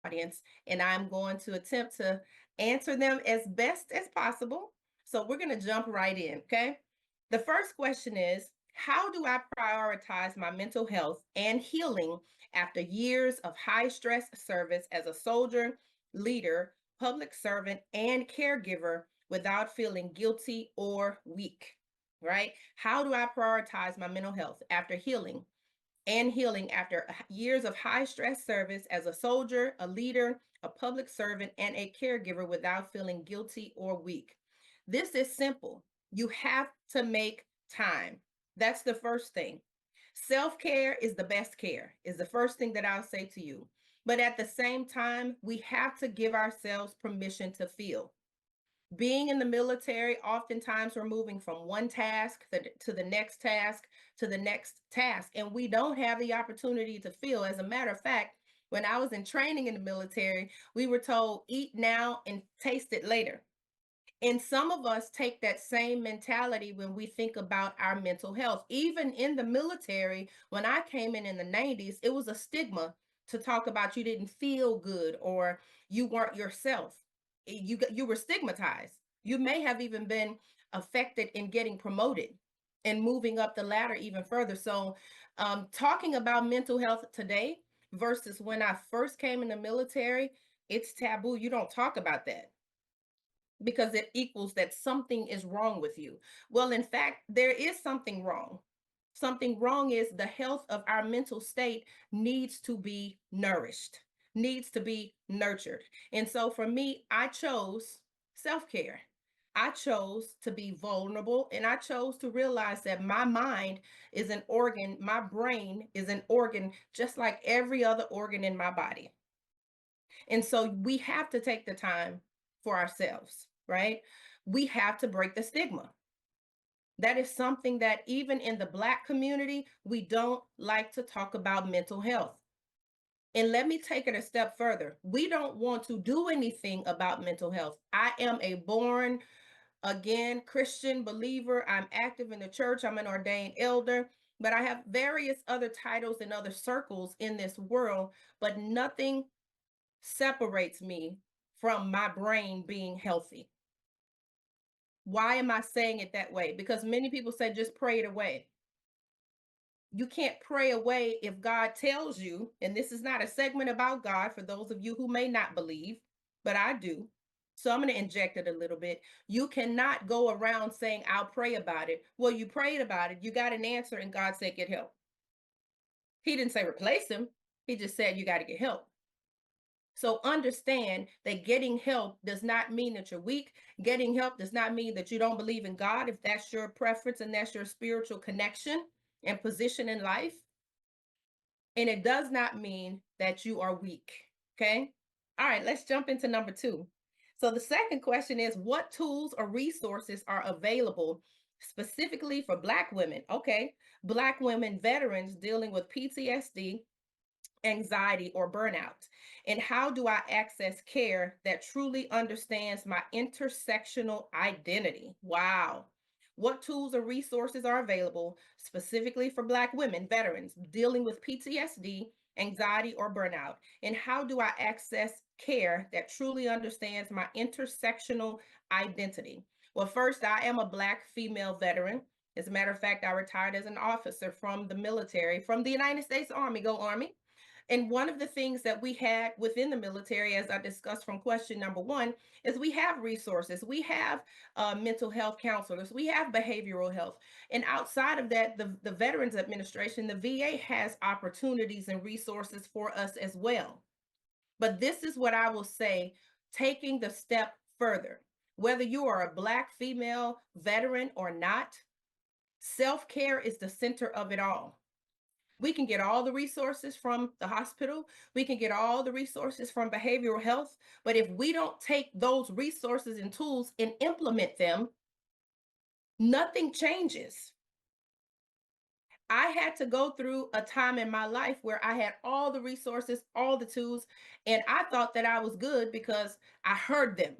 audience, and I'm going to attempt to answer them as best as possible. So we're going to jump right in, okay? The first question is, how do I prioritize my mental health and healing after years of high stress service as a soldier, leader, public servant, and caregiver without feeling guilty or weak? Right? How do I prioritize my mental health after healing after years of high stress service as a soldier, a leader, a public servant, and a caregiver without feeling guilty or weak? This is simple. You have to make time. That's the first thing. Self care is the best care, is the first thing that I'll say to you. But at the same time, we have to give ourselves permission to feel. Being in the military, oftentimes we're moving from one task to the next task to the next task, and we don't have the opportunity to feel. As a matter of fact, when I was in training in the military, we were told, eat now and taste it later. And some of us take that same mentality when we think about our mental health. Even in the military, when I came in the 90s, it was a stigma to talk about you didn't feel good or you weren't yourself. You were stigmatized. You may have even been affected in getting promoted and moving up the ladder even further. So, talking about mental health today versus when I first came in the military, it's taboo. You don't talk about that because it equals that something is wrong with you. Well, in fact, there is something wrong. Something wrong is the health of our mental state needs to be nourished, needs to be nurtured. And so for me, I chose self care. I chose to be vulnerable and I chose to realize that my mind is an organ, my brain is an organ just like every other organ in my body. And so we have to take the time for ourselves, right? We have to break the stigma. That is something that even in the Black community, we don't like to talk about mental health. And let me take it a step further. We don't want to do anything about mental health. I am a born again Christian believer. I'm active in the church. I'm an ordained elder, but I have various other titles in other circles in this world, but nothing separates me from my brain being healthy. Why am I saying it that way? Because many people say just pray it away. You can't pray away if God tells you, and this is not a segment about God for those of you who may not believe, but I do. So I'm going to inject it a little bit. You cannot go around saying, I'll pray about it. Well, you prayed about it, you got an answer, and God said, get help. He didn't say replace him, He just said, you got to get help. So understand that getting help does not mean that you're weak. Getting help does not mean that you don't believe in God, if that's your preference and that's your spiritual connection and position in life. And it does not mean that you are weak. Okay. All right, let's jump into number two. So the second question is, what tools or resources are available specifically for Black women? Okay. Black women veterans dealing with PTSD, anxiety, or burnout? And how do I access care that truly understands my intersectional identity? Wow. What tools or resources are available specifically for Black women, veterans dealing with PTSD, anxiety, or burnout? And how do I access care that truly understands my intersectional identity? Well, first, I am a Black female veteran. As a matter of fact, I retired as an officer from the military, from the United States Army. Go Army. And one of the things that we had within the military, as I discussed from question number one, is we have resources. We have mental health counselors. We have behavioral health. And outside of that, the Veterans Administration, the VA has opportunities and resources for us as well. But this is what I will say, taking the step further. Whether you are a Black female veteran or not, self-care is the center of it all. We can get all the resources from the hospital. We can get all the resources from behavioral health. But if we don't take those resources and tools and implement them, nothing changes. I had to go through a time in my life where I had all the resources, all the tools, and I thought that I was good because I heard them.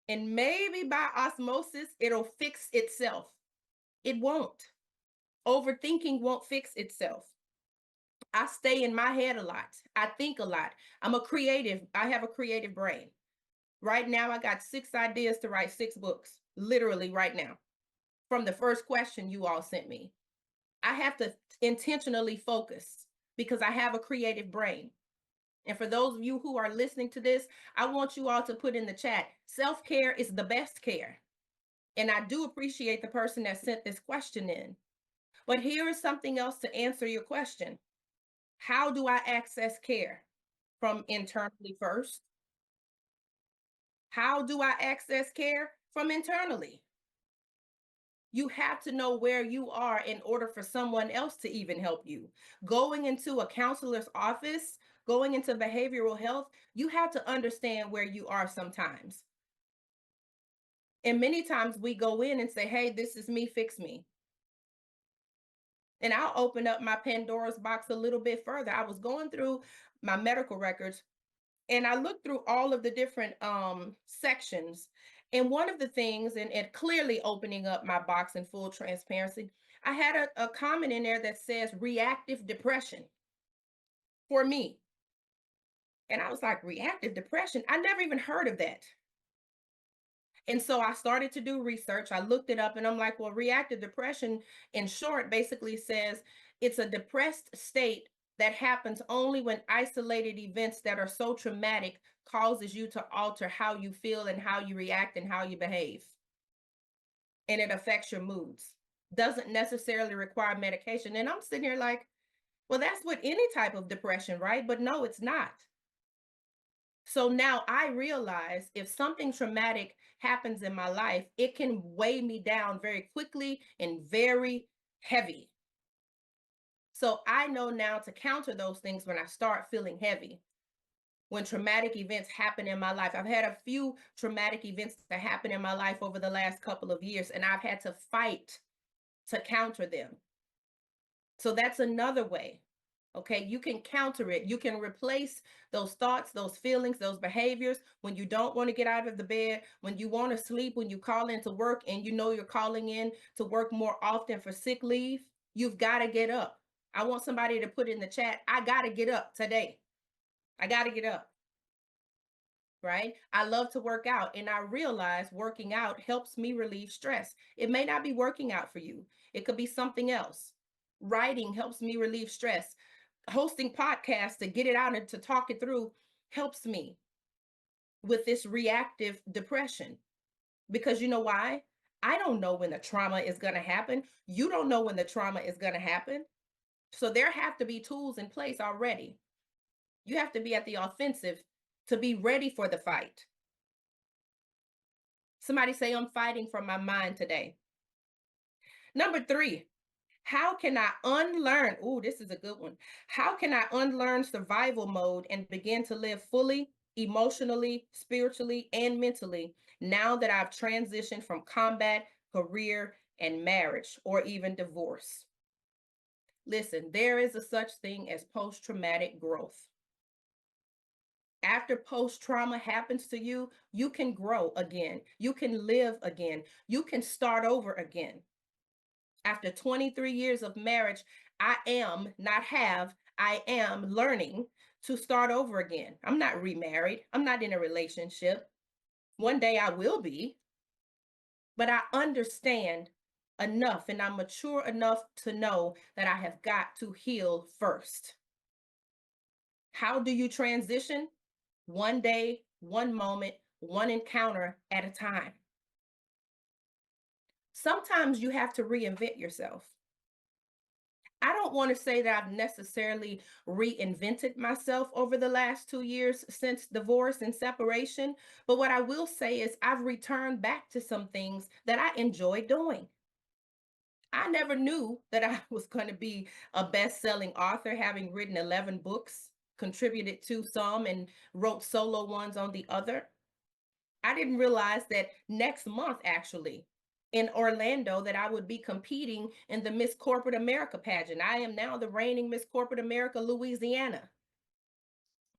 And maybe by osmosis, it'll fix itself. It won't. Overthinking won't fix itself. I stay in my head a lot. I think a lot. I'm a creative. I have a creative brain. Right now, I got 6 ideas to write 6 books, literally right now, from the first question you all sent me. I have to intentionally focus because I have a creative brain. And for those of you who are listening to this, I want you all to put in the chat, self-care is the best care. And I do appreciate the person that sent this question in. But here is something else to answer your question. How do I access care? From internally first. How do I access care? From internally. You have to know where you are in order for someone else to even help you. Going into a counselor's office, going into behavioral health, you have to understand where you are sometimes. And many times we go in and say, hey, this is me, fix me. And I'll open up my Pandora's box a little bit further. I was going through my medical records and I looked through all of the different sections. And one of the things, and clearly opening up my box in full transparency, I had a comment in there that says reactive depression for me. And I was like, reactive depression? I never even heard of that. And so I started to do research. I looked it up and I'm like, well, reactive depression, in short, basically says it's a depressed state that happens only when isolated events that are so traumatic causes you to alter how you feel and how you react and how you behave. And it affects your moods. Doesn't necessarily require medication. And I'm sitting here like, well, that's with any type of depression, right? But no, it's not. So now I realize if something traumatic happens in my life, it can weigh me down very quickly and very heavy. So I know now to counter those things when I start feeling heavy. When traumatic events happen in my life, I've had a few traumatic events that happen in my life over the last couple of years, and I've had to fight to counter them. So that's another way. Okay, you can counter it. You can replace those thoughts, those feelings, those behaviors when you don't want to get out of the bed, when you want to sleep, when you call into work and you know you're calling in to work more often for sick leave. You've got to get up. I want somebody to put in the chat, I got to get up today. I got to get up. Right? I love to work out and I realize working out helps me relieve stress. It may not be working out for you, it could be something else. Writing helps me relieve stress. Hosting podcasts to get it out and to talk it through helps me with this reactive depression. Because you know why? I don't know when the trauma is going to happen. You don't know when the trauma is going to happen. So there have to be tools in place already. You have to be at the offensive to be ready for the fight. Somebody say, I'm fighting for my mind today. Number 3, how can I unlearn? Oh, this is a good one. How can I unlearn survival mode and begin to live fully, emotionally, spiritually, and mentally now that I've transitioned from combat, career, and marriage, or even divorce? Listen, there is a such thing as post-traumatic growth. After post-trauma happens to you, you can grow again. You can live again. You can start over again. After 23 years of marriage, I am, not have, I am learning to start over again. I'm not remarried. I'm not in a relationship. One day I will be, but I understand enough and I'm mature enough to know that I have got to heal first. How do you transition? One day, one moment, one encounter at a time. Sometimes you have to reinvent yourself. I don't want to say that I've necessarily reinvented myself over the last 2 years since divorce and separation, but what I will say is I've returned back to some things that I enjoy doing. I never knew that I was going to be a best-selling author, having written 11 books, contributed to some, and wrote solo ones on the other. I didn't realize that next month, actually, in Orlando, that I would be competing in the Miss Corporate America pageant. I am now the reigning Miss Corporate America, Louisiana.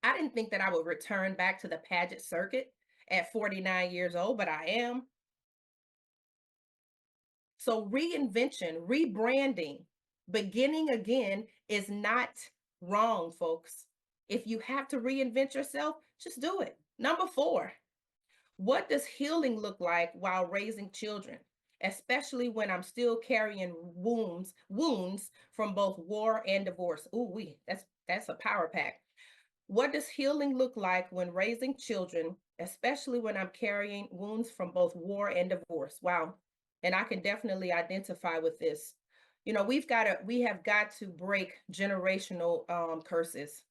I didn't think that I would return back to the pageant circuit at 49 years old, but I am. So reinvention, rebranding, beginning again is not Wrong, folks. If you have to reinvent yourself, just do it. Number 4, what does healing look like while raising children, especially when I'm still carrying wounds from both war and divorce? Ooh, that's a power pack. What does healing look like when raising children, especially when I'm carrying wounds from both war and divorce? Wow. And I can definitely identify with this. We have got to break generational curses.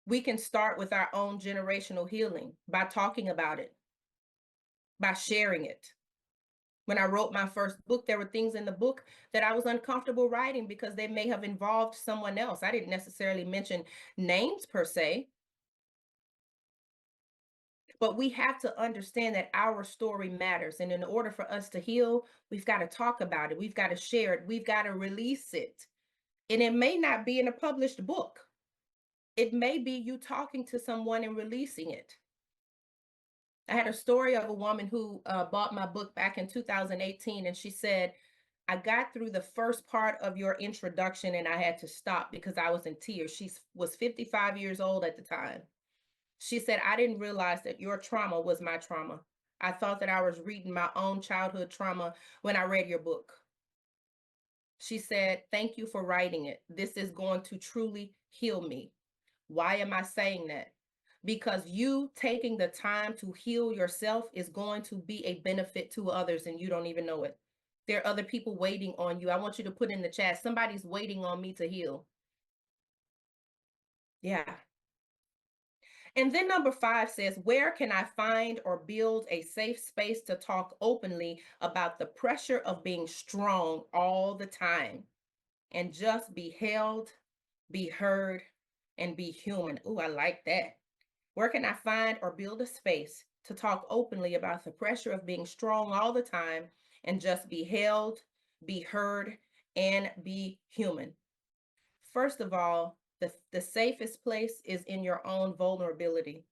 We can start with our own generational healing by talking about it, by sharing it. When I wrote my first book, there were things in the book that I was uncomfortable writing because they may have involved someone else. I didn't necessarily mention names per se, but we have to understand that our story matters. And in order for us to heal, we've got to talk about it. We've got to share it. We've got to release it. And it may not be in a published book. It may be you talking to someone and releasing it. I had a story of a woman who bought my book back in 2018, and she said, I got through the first part of your introduction and I had to stop because I was in tears. She was 55 years old at the time. She said, I didn't realize that your trauma was my trauma. I thought that I was reading my own childhood trauma when I read your book. She said, thank you for writing it. This is going to truly heal me. Why am I saying that? Because you taking the time to heal yourself is going to be a benefit to others and you don't even know it. There are other people waiting on you. I want you to put in the chat, somebody's waiting on me to heal. Yeah. And then number 5 says, where can I find or build a safe space to talk openly about the pressure of being strong all the time and just be held, be heard, and be human? Ooh, I like that. Where can I find or build a space to talk openly about the pressure of being strong all the time and just be held, be heard, and be human? First of all, the safest place is in your own vulnerability.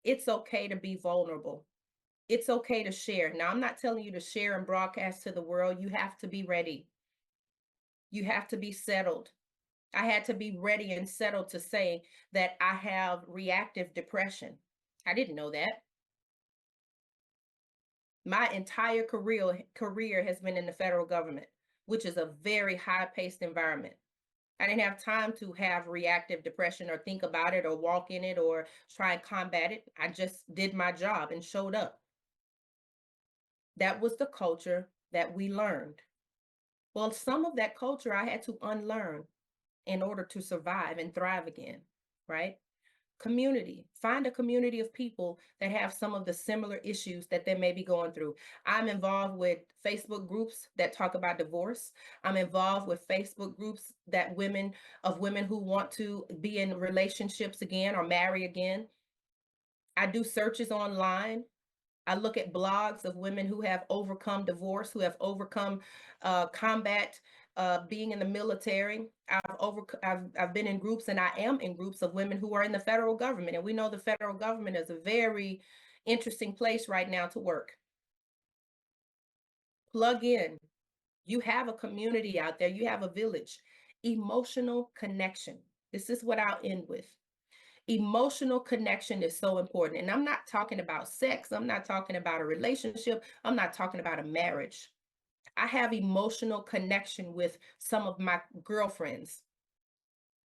It's okay to be vulnerable. It's okay to share. Now, I'm not telling you to share and broadcast to the world. You have to be ready. You have to be settled. I had to be ready and settled to say that I have reactive depression. I didn't know that. My entire career has been in the federal government, which is a very high-paced environment. I didn't have time to have reactive depression or think about it or walk in it or try and combat it. I just did my job and showed up. That was the culture that we learned. Well, some of that culture I had to unlearn in order to survive and thrive again, right? Community. Find a community of people that have some of the similar issues that they may be going through. I'm involved with Facebook groups that talk about divorce. I'm involved with Facebook groups that women who want to be in relationships again or marry again. I do searches online. I look at blogs of women who have overcome divorce, who have overcome combat, being in the military. I've been in groups, and I am in groups of women who are in the federal government, and we know the federal government is a very interesting place right now to work. Plug in. You have a community out there. You have a village. Emotional connection. This is what I'll end with. Emotional connection is so important. And I'm not talking about sex. I'm not talking about a relationship. I'm not talking about a marriage. I have emotional connection with some of my girlfriends,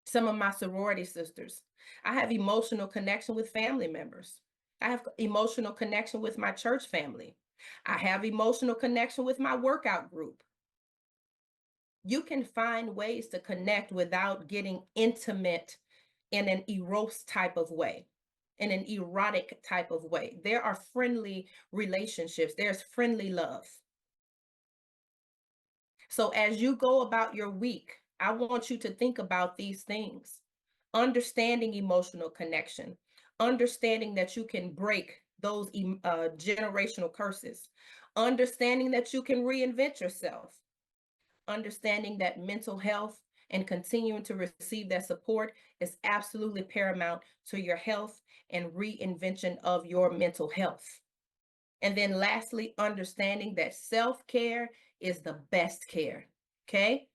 some of my sorority sisters. I have emotional connection with family members. I have emotional connection with my church family. I have emotional connection with my workout group. You can find ways to connect without getting intimate in an eros type of way, in an erotic type of way. There are friendly relationships. There's friendly love. So as you go about your week, I want you to think about these things. Understanding emotional connection, understanding that you can break those generational curses, understanding that you can reinvent yourself, understanding that mental health and continuing to receive that support is absolutely paramount to your health and reinvention of your mental health. And then lastly, understanding that self-care is the best care. Okay.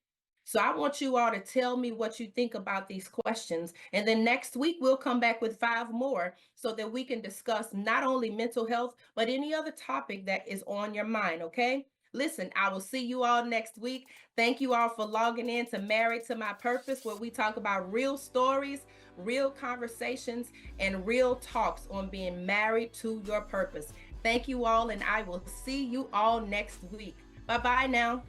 So I want you all to tell me what you think about these questions. And then next week, we'll come back with 5 more so that we can discuss not only mental health, but any other topic that is on your mind. Okay. Listen, I will see you all next week. Thank you all for logging in to Married to My Purpose, where we talk about real stories, real conversations, and real talks on being married to your purpose. Thank you all, and I will see you all next week. Bye bye now.